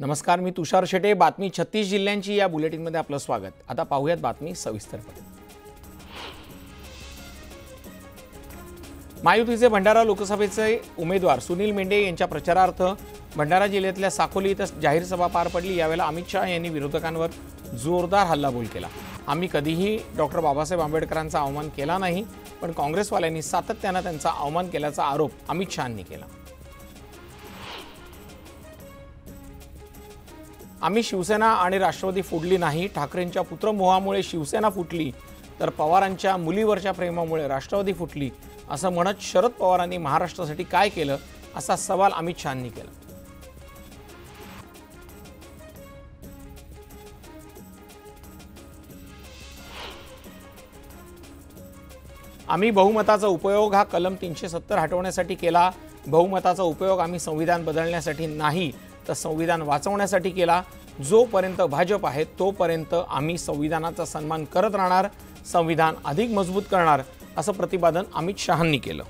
नमस्कार, मी तुषार शेटे. बातमी 36 जिल्ह्यांची या बुलेटिनमध्ये आपलं स्वागत. आता पाहूयात बातमी सविस्तरपणे. महायुतीचे भंडारा लोकसभेचे उमेदवार सुनील मेंढे यांच्या प्रचारार्थ भंडारा जिल्ह्यातल्या साकोली इथं जाहीर सभा पार पडली. यावेळेला अमित शहा यांनी विरोधकांवर जोरदार हल्लाबोल केला. आम्ही कधीही डॉक्टर बाबासाहेब आंबेडकरांचा अवमान केला नाही, पण काँग्रेसवाल्यांनी सातत्याने त्यांचा अवमान केल्याचा आरोप अमित शहांनी केला. आम्ही शिवसेना आणि राष्ट्रवादी फोडली नाही. ठाकरेंच्या पुत्रमोहामुळे शिवसेना फुटली, तर पवारांच्या मुलीवरच्या प्रेमामुळे राष्ट्रवादी फुटली, असं म्हणत शरद पवारांनी महाराष्ट्रासाठी काय केलं असा सवाल अमित शहांनी केला. आम्ही बहुमताचा उपयोग हा कलम 370 हटवण्यासाठी केला. बहुमताचा उपयोग आम्ही संविधान बदलण्यासाठी नाही, तर संविधान वाचवण्यासाठी केला. जोपर्यंत भाजप आहे तोपर्यंत आम्ही संविधानाचा सन्मान करत राहणार, संविधान अधिक मजबूत करणार, असं प्रतिपादन अमित शहांनी केलं.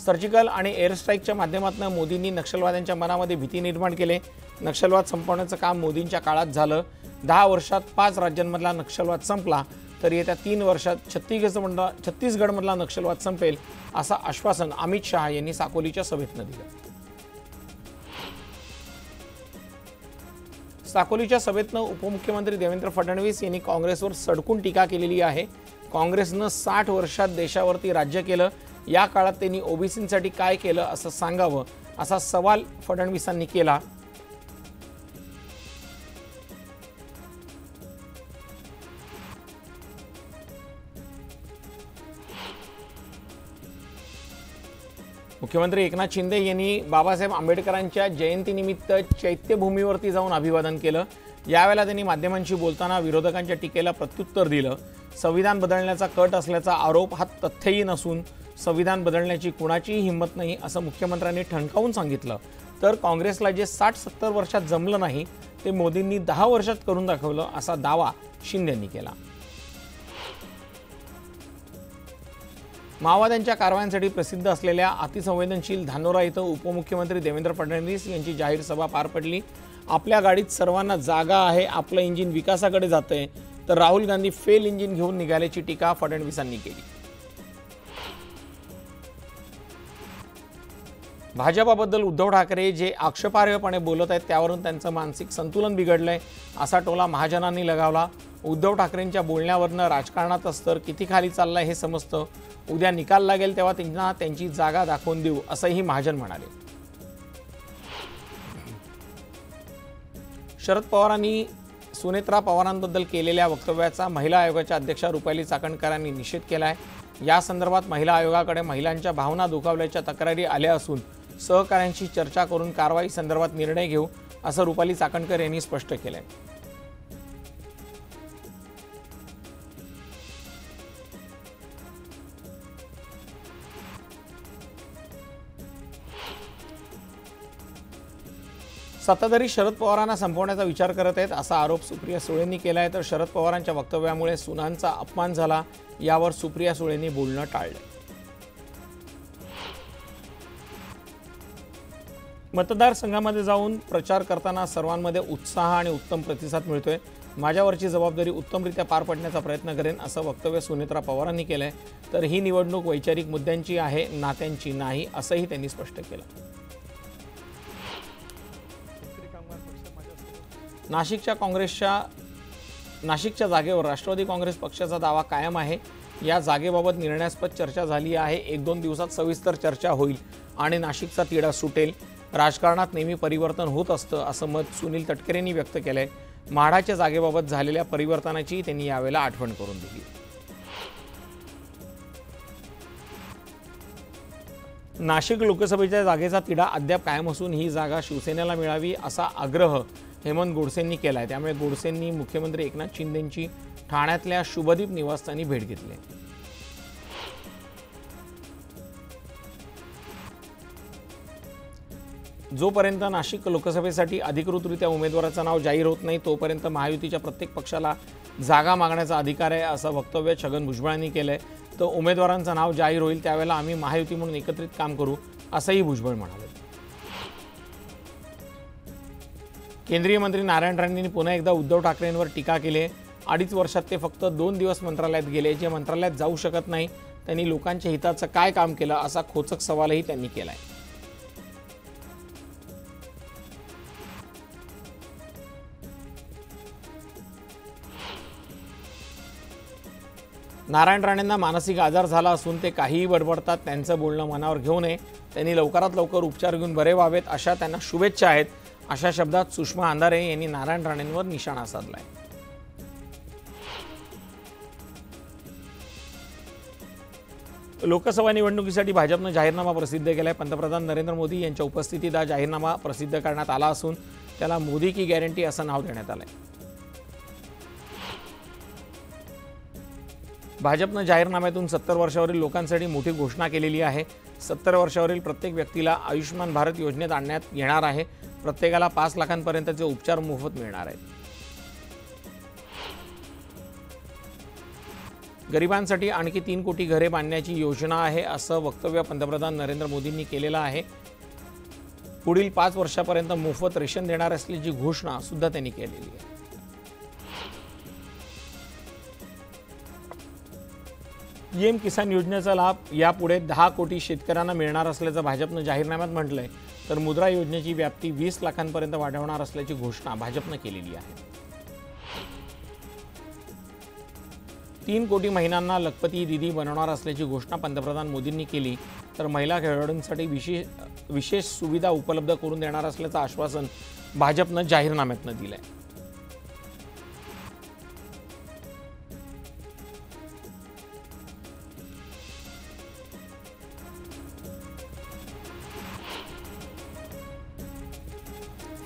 सर्जिकल आणि एअर स्ट्राईकच्या माध्यमातून मोदींनी नक्षलवाद्यांच्या मनामध्ये भीती निर्माण केली. नक्षलवाद संपवण्याचं काम मोदींच्या काळात झालं. 10 वर्षात 5 राज्यांमधला नक्षलवाद संपला, तर येत्या 3 वर्षात छत्तीसगडमधला नक्षलवाद संपेल, असं आश्वासन अमित शहा यांनी साकोलीच्या सभेतनं दिलं. साकोलीच्या सभेतनं उपमुख्यमंत्री देवेंद्र फडणवीस यांनी काँग्रेसवर सडकून टीका केलेली आहे. काँग्रेसनं 60 वर्षात देशावरती राज्य केलं, या काळात त्यांनी ओबीसींसाठी काय केलं असं सांगावं, असा सवाल फडणवीसांनी केला. मुख्यमंत्री एकनाथ शिंदे यांनी बाबासाहेब आंबेडकरांच्या जयंतीनिमित्त चैत्यभूमीवरती जाऊन अभिवादन केलं. यावेळेला त्यांनी माध्यमांशी बोलताना विरोधकांच्या टीकेला प्रत्युत्तर दिलं. संविधान बदलण्याचा कट असल्याचा आरोप हा तथ्यहीन नसून संविधान बदलण्याची कुणाचीही हिंमत नाही, असं मुख्यमंत्र्यांनी ठणकावून सांगितलं. तर काँग्रेसला जे 60-70 वर्षात जमलं नाही, ते मोदींनी 10 वर्षात करून दाखवलं, असा दावा शिंदेंनी केला. माओवाद्यांच्या कारवायांसाठी प्रसिद्ध असलेल्या अतिसंवेदनशील धानोरा इथं उपमुख्यमंत्री देवेंद्र फडणवीस यांची जाहीर सभा पार पडली. आपल्या गाडीत सर्वांना जागा आहे, आपलं इंजिन विकासाकडे जातंय, तर राहुल गांधी फेल इंजिन घेऊन निघाल्याची टीका फडणवीसांनी केली. भाजपाबद्दल उद्धव ठाकरे जे आक्षेपार्हपणे बोलत आहेत, त्यावरून त्यांचं मानसिक संतुलन बिघडलंय, असा टोला महाजनांनी लगावला. उद्धव ठाकरेंच्या बोलण्यावरनं राजकारणात स्तर किती खाली चाललाय हे समजतं. उद्या निकाल लागेल तेव्हा त्यांना त्यांची जागा दाखवून देऊ, असंही महाजन म्हणाले. शरद पवारांनी सुनेत्रा पवारांबद्दल केलेल्या वक्तव्याचा महिला आयोगाच्या अध्यक्षा रुपाली चाकणकरांनी निषेध केलाय. या संदर्भात महिला आयोगाकडे महिलांच्या भावना दुखावल्याच्या तक्रारी आल्या असून सहकाऱ्यांशी चर्चा करून कारवाई संदर्भात निर्णय घेऊ, असं रुपाली चाकणकर यांनी स्पष्ट केलंय. सत्ताधारी शरद पवारांना संपवण्याचा विचार करत आहेत, असा आरोप सुप्रिया सुळेंनी केलाय. तर शरद पवारांच्या वक्तव्यामुळे सुनांचा अपमान झाला, यावर सुप्रिया सुळेंनी बोलणं टाळलं. मतदारसंघामध्ये जाऊन प्रचार करताना सर्वांमध्ये उत्साह आणि उत्तम प्रतिसाद मिळतोय. माझ्यावरची जबाबदारी उत्तमरित्या पार पाडण्याचा प्रयत्न करेन, असं वक्तव्य सुनेत्रा पवारांनी केलंय. तर ही निवडणूक वैचारिक मुद्द्यांची आहे, नात्यांची नाही, असंही त्यांनी स्पष्ट केलं. नाशिकच्या जागेवर राष्ट्रवादी काँग्रेस पक्षाचा दावा कायम आहे. या जागेबाबत निर्णयास्पद चर्चा झाली आहे. 1-2 दिवसात सविस्तर चर्चा होईल आणि नाशिकचा तिढा सुटेल. राजकारणात नेहमी परिवर्तन होत असतं, असं मत सुनील तटकरेंनी व्यक्त केलंय. माढाच्या जागेबाबत झालेल्या परिवर्तनाची त्यांनी यावेळेला आठवण करून दिली. नाशिक लोकसभेच्या जागेचा तिढा अद्याप कायम असून ही जागा शिवसेनेला मिळावी, असा आग्रह हेमंत गोडसेंनी केलाय. त्यामुळे गोडसेंनी मुख्यमंत्री एकनाथ शिंदेंची ठाण्यातल्या शुभदीप निवासस्थानी भेट घेतली. जोपर्यंत नाशिक लोकसभेसाठी अधिकृतरित्या उमेदवाराचं नाव जाहीर होत नाही, तोपर्यंत महायुतीच्या प्रत्येक पक्षाला जागा मागण्याचा अधिकार आहे, असं वक्तव्य छगन भुजबळांनी केलंय. तर उमेदवारांचं नाव जाहीर होईल त्यावेळेला आम्ही महायुती म्हणून एकत्रित काम करू, असंही भुजबळ म्हणाले. केंद्रीय मंत्री नारायण राणेंनी पुन्हा एकदा उद्धव ठाकरेंवर टीका केली आहे। 2.5 वर्षात ते फक्त 2 दिवस मंत्रालयात गेले, जे मंत्रालयात जाऊ शकत नाही त्यांनी लोकांच्या हिताचं काय काम केलं असा खोचक सवालही त्यांनी केलाय। नारायण राणेंना मानसिक आजार झाला असून ते काहीही बडबडतात, त्यांचं बोलणं मनावर घेऊ नये, त्यांनी लवकरात लवकर उपचार घेऊन बरे व्हावेत अशा त्यांना शुभेच्छा आहेत, अशा शब्दात सुषमा अंधारे यांनी नारायण राणेंवर निशाणा साधलाय। लोकसभा निवडणुकीसाठी भाजपनं जाहीरनामा प्रसिद्ध केलाय। पंतप्रधान नरेंद्र मोदी यांच्या उपस्थितीत हा जाहीरनामा प्रसिद्ध करण्यात आला असून त्याला मोदी की गॅरंटी असं नाव देण्यात आलंय। भाजपनं जाहीरनाम्यातून 70 वर्षावरील लोकांसाठी मोठी घोषणा केलेली आहे। 70 वर्षावरील प्रत्येक व्यक्तीला आयुष्मान भारत योजनेत आणण्यात येणार आहे। प्रत्येकाला 5 लाखांपर्यंतचे उपचार मोफत मिळणार आहेत। गरिबांसाठी आणखी 3 कोटी घरे बांधण्याची योजना आहे असं वक्तव्य पंतप्रधान नरेंद्र मोदींनी केलेलं आहे। पुढील 5 वर्षापर्यंत मोफत रेशन देणार असल्याची घोषणा सुद्धा त्यांनी केलेली आहे। पीएम किसान योजनेचा लाभ यापुढे 10 कोटी शेतकऱ्यांना मिळणार असल्याचं भाजपनं जाहीरनाम्यात म्हटलंय, तर मुद्रा योजनेची व्याप्ती 20 लाखांपर्यंत वाढवणार असल्याची घोषणा भाजपनं केलेली आहे। 3 कोटी महिलांना लखपती दीदी बनवणार असल्याची घोषणा पंतप्रधान मोदींनी केली, तर महिला खेळाडूंसाठी विशेष सुविधा उपलब्ध करून देणार असल्याचं आश्वासन भाजपनं जाहीरनाम्यातनं दिलंय।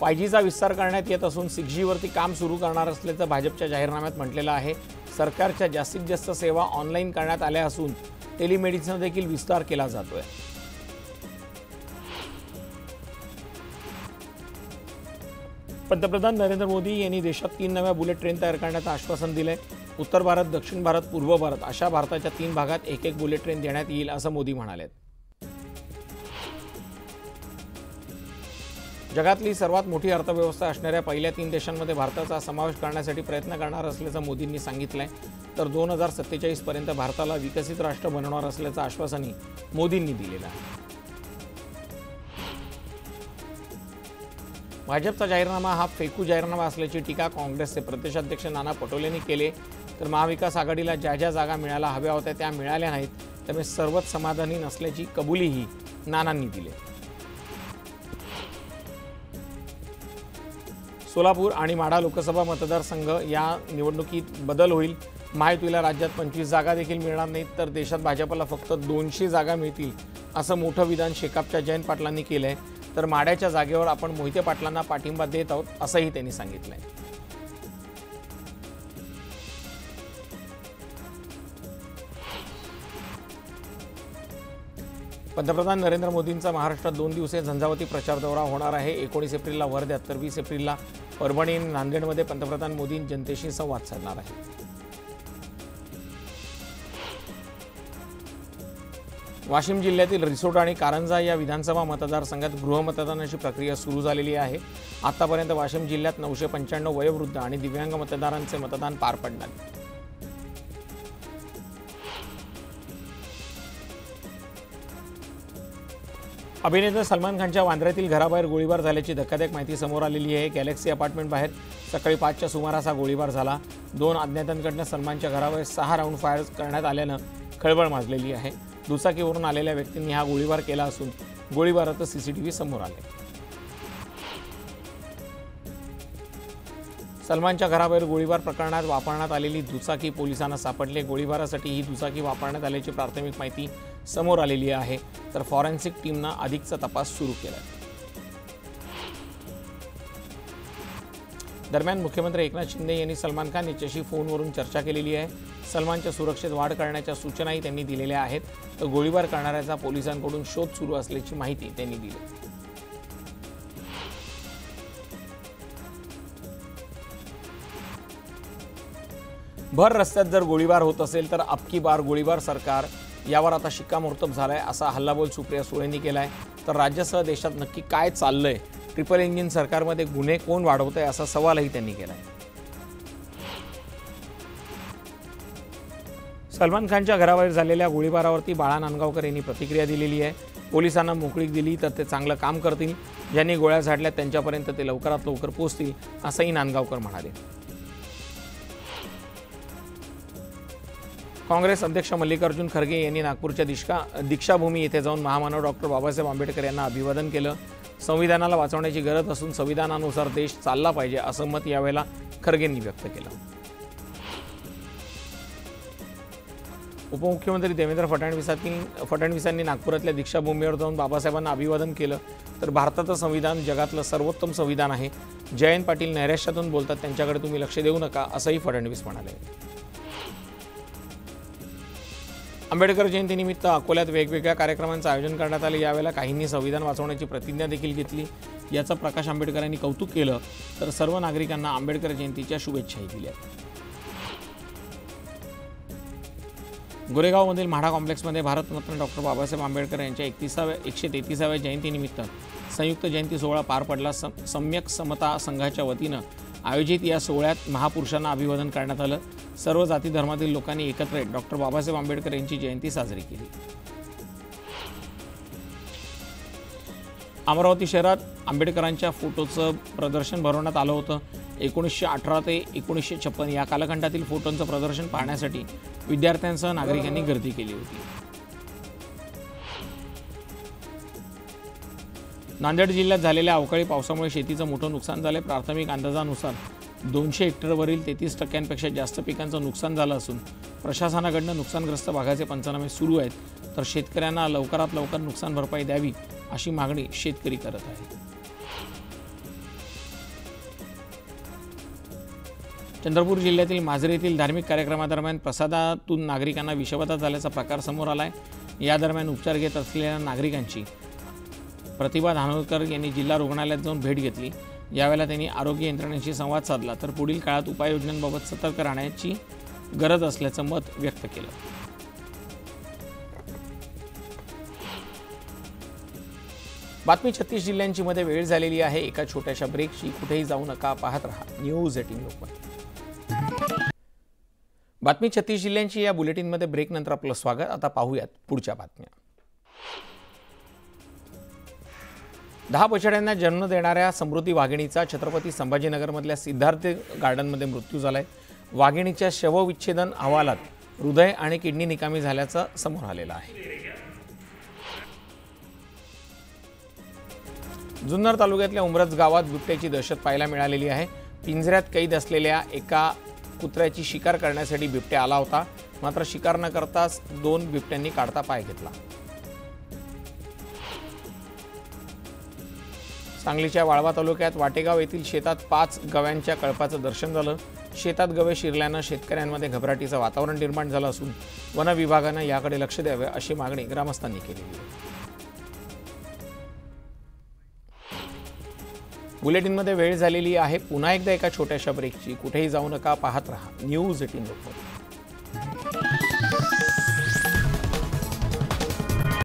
फायजीचा विस्तार करण्यात येत असून 6G वरती काम सुरू करणार असल्याचं भाजपच्या जाहीरनाम्यात म्हटलेलं आहे। सरकारच्या जास्तीत जास्त सेवा ऑनलाईन करण्यात आल्या असून टेलिमेडिसिन देखील विस्तार केला जातोय। पंतप्रधान नरेंद्र मोदी यांनी देशात 3 नव्या बुलेट ट्रेन तयार करण्याचं आश्वासन दिलंय। उत्तर भारत, दक्षिण भारत, पूर्व भारत अशा भारताच्या 3 भागात एक बुलेट ट्रेन देण्यात येईल असं मोदी म्हणाले। जगातली सर्वात मोठी अर्थव्यवस्था असणाऱ्या पहिल्या 3 देशांमध्ये भारताचा समावेश करण्यासाठी प्रयत्न करणार असल्याचं मोदींनी सांगितलंय, तर 2047 पर्यंत भारताला विकसित राष्ट्र बनवणार असल्याचं आश्वासनही मोदींनी दिलेलं आहे। भाजपचा जाहीरनामा हा फेकू जाहीरनामा असल्याची टीका काँग्रेसचे प्रदेशाध्यक्ष नाना पटोलेंनी केली, तर महाविकास आघाडीला ज्या जागा मिळायला हव्या होत्या त्या मिळाल्या नाहीत, त्यामुळे सर्वच समाधानी नसल्याची कबुलीही नानांनी दिली। सोलापूर आणि माढा लोकसभा मतदारसंघ या निवडणुकीत बदल होईल। महायुतीला राज्यात 25 जागा देखील मिळणार नाहीत, तर देशात भाजपला फक्त 200 जागा मिळतील असं मोठं विधान शेकापच्या जयंत पाटलांनी केलंय, तर माढ्याच्या जागेवर आपण मोहिते पाटलांना पाठिंबा देत आहोत असंही त्यांनी सांगितलंय। पंतप्रधान नरेंद्र मोदींचा महाराष्ट्रात 2 दिवसीय झंझावाती प्रचार दौरा होणार आहे। 19 एप्रिलला वर्ध्यात तर 20 एप्रिलला परभणी आणि नांदेडमध्ये पंतप्रधान मोदी जनतेशी संवाद साधणार आहे। वाशिम जिल्ह्यातील रिसोड आणि कारंजा या विधानसभा मतदारसंघात गृहमतदानाची प्रक्रिया सुरू झालेली आहे। आतापर्यंत वाशिम जिल्ह्यात 995 वयोवृद्ध आणि दिव्यांग मतदारांचे मतदान पार पडणार आहे। अभिनेता सलमान खानच्या वांद्र्यातील घराबाहेर गोळीबार झाल्याची धक्कादायक माहिती समोर आलेली आहे। गॅलेक्सी अपार्टमेंट बाहेर सकाळी 5च्या सुमारास हा गोळीबार झाला। 2 अज्ञातांकडून सलमानच्या घराबाहेर 6 राऊंड फायर करण्यात आल्यानं खळबळ माजलेली आहे। दुचाकीवरून आलेल्या व्यक्तींनी हा गोळीबार केला असून गोळीबारात सीसीटीव्ही समोर आले। सलमानच्या घराबाहेर गोळीबार प्रकरणात वापरण्यात आलेली दुचाकी पोलिसांना सापडली। गोळीबारासाठी ही दुचाकी वापरण्यात आल्याची प्राथमिक माहिती समोर आलेली आहे, तर फॉरेन्सिक टीमनं अधिकचा तपास सुरू केला। दरम्यान मुख्यमंत्री एकनाथ शिंदे यांनी सलमान खान यांच्याशी फोनवरून चर्चा केलेली आहे। सलमानच्या सुरक्षेत वाढ करण्याच्या सूचनाही त्यांनी दिलेल्या आहेत, तर गोळीबार करणाऱ्याचा पोलिसांकडून शोध सुरू असल्याची माहिती त्यांनी दिली। भर रस्त्यात जर गोळीबार होत असेल तर अबकी बार गोळीबार सरकार यावर आता शिक्कामोर्तब झालाय असा हल्लाबोल सुप्रिया सुळेंनी केलाय। तर राज्यासह देशात नक्की काय चाललंय, ट्रिपल इंजिन सरकारमध्ये गुन्हे कोण वाढवतंय असा सवालही त्यांनी केलाय। सलमान खानच्या घराबाहेर झालेल्या गोळीबारावरती बाळा नांदगावकर यांनी प्रतिक्रिया दिलेली आहे। पोलिसांना मोकळीक दिली तर ते चांगलं काम करतील, ज्यांनी गोळ्या झाडल्या त्यांच्यापर्यंत ते लवकरात लवकर पोहोचतील असंही नांदगावकर म्हणाले। काँग्रेस अध्यक्ष मल्लिकार्जुन खरगे यांनी नागपूरच्या दीक्षाभूमी येथे जाऊन महामानव डॉक्टर बाबासाहेब आंबेडकर यांना अभिवादन केलं। संविधानाला वाचवण्याची गरज असून संविधानानुसार देश चालला पाहिजे असं मत यावेळेला खरगेंनी व्यक्त केलं। उपमुख्यमंत्री देवेंद्र फडणवीसांनी नागपुरातल्या दीक्षाभूमीवर जाऊन बाबासाहेबांना अभिवादन केलं। तर भारताचं संविधान जगातलं सर्वोत्तम संविधान आहे। जयंत पाटील नैराश्यातून बोलतात, त्यांच्याकडे तुम्ही लक्ष देऊ नका असंही फडणवीस म्हणाले। आंबेडकर जयंतीनिमित्त अकोल्यात वेगवेगळ्या कार्यक्रमांचं आयोजन करण्यात आले। यावेळेला काहींनी संविधान वाचवण्याची प्रतिज्ञा देखील घेतली। याचं प्रकाश आंबेडकरांनी कौतुक केलं। तर सर्व नागरिकांना आंबेडकर जयंतीच्या शुभेच्छाही दिल्या। गोरेगावमधील म्हाडा कॉम्प्लेक्समध्ये भारतरत्न डॉक्टर बाबासाहेब आंबेडकर यांच्या 133व्या जयंतीनिमित्त संयुक्त जयंती सोहळा पार पडला। सम्यक समता संघाच्या वतीनं आयोजित या सोहळ्यात महापुरुषांना अभिवादन करण्यात आलं। सर्व जाती धर्मातील लोकांनी एकत्र येत डॉक्टर बाबासाहेब आंबेडकर यांची जयंती साजरी केली। अमरावती शहरात आंबेडकरांच्या फोटोचं प्रदर्शन भरवण्यात आलं होतं। 1918 ते 1956 या कालखंडातील फोटोंचं प्रदर्शन पाहण्यासाठी विद्यार्थ्यांसह नागरिकांनी गर्दी केली होती। नांदेड जिल्ह्यात झालेल्या अवकाळी पावसामुळे शेतीचं मोठं नुकसान झालंय। प्राथमिक अंदाजानुसार 200 हेक्टरवरील 33% जास्त पिकांचं नुकसान झालं असून प्रशासनाकडून नुकसानग्रस्त भागाचे पंचनामे सुरू आहेत। तर शेतकऱ्यांना लवकरात लवकर नुकसान भरपाई द्यावी अशी मागणी शेतकरी करत आहेत। चंद्रपूर जिल्ह्यातील माजरी येथील धार्मिक कार्यक्रमादरम्यान प्रसादातून नागरिकांना विषबाधा झाल्याचा प्रकार समोर आलाय। या दरम्यान उपचार घेत असलेल्या नागरिकांची प्रतिभा धानोरकर यांनी जिल्हा रुग्णालयात जाऊन भेट घेतली। यावेळेला त्यांनी आरोग्य यंत्रणेशी संवाद साधला। तर पुढील काळात उपाययोजनांबाबत सतर्क राहण्याची गरज असल्याचं मत व्यक्त केलं। बातमी 36 जिल्ह्यांची मध्ये वेळ झालेली आहे एका छोट्याशा ब्रेकची। कुठेही जाऊ नका, पाहत रहा न्यूज 18 लोकमत। बातमी 36 जिल्ह्यांची या बुलेटिनमध्ये ब्रेक नंतर आपलं स्वागत। आता पाहूयात पुढच्या बातम्या। 10 बछड्यांना जन्म देणाऱ्या समृद्धी वाघिणीचा छत्रपती संभाजीनगरमधल्या सिद्धार्थ गार्डनमध्ये मृत्यू झालाय। वाघिणीच्या शवविच्छेदन अहवालात हृदय आणि किडनी निकामी झाल्याचं समोर आलेलं आहे। जुन्नर तालुक्यातल्या उमरज गावात बिबट्याची दहशत पाहायला मिळालेली आहे। पिंजऱ्यात कैद असलेल्या एका कुत्र्याची शिकार करण्यासाठी बिबट्या आला होता, मात्र शिकार न करताच 2 बिबट्यांनी काढता पाय घेतला। सांगलीच्या वाळवा तालुक्यात वाटेगाव येथील शेतात 5 गव्यांच्या कळपाचं दर्शन झालं। शेतात गवे शिरल्यानं शेतकऱ्यांमध्ये घबराटीचं वातावरण निर्माण झालं असून वन विभागानं याकडे लक्ष द्यावे अशी मागणी ग्रामस्थांनी केली आहे। बुलेटिनमध्ये वेळ झालेली आहे पुन्हा एकदा एका छोट्याशा ब्रेकची। कुठेही जाऊ नका, पाहत रहा न्यूज 18 लोकमत।